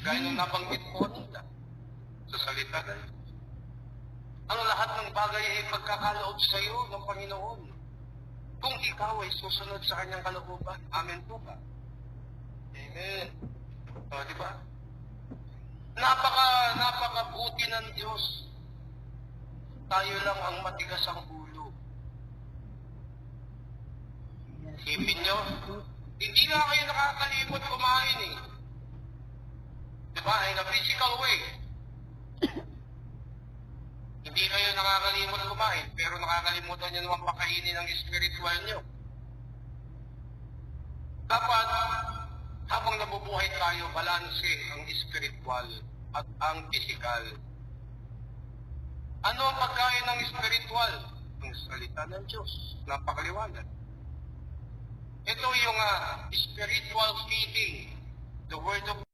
Gaya nung nabanggit ko kanina sa salita na yun. Ang lahat ng bagay ay pagkakaloob sa iyo ng Panginoon. Kung ikaw ay susunod sa kanyang kalooban. Amen po ba? Amen. O, di ba? Napakabuti ng Diyos. Tayo lang ang matigas ang ulo. Isipin nyo, hindi nga kayo nakakalimot kumain eh. Diba? In a physical way. Hindi kayo nakakalimot kumain, pero nakakalimutan nyo naman pakainin ng spiritual nyo. Dapat, habang nabubuhay tayo, balanse ang spiritual at ang physical. Ano ang pagkain ng spiritual? Ang salita ng Diyos. Napakaliwanag. Ito yung spiritual feeding. The Word of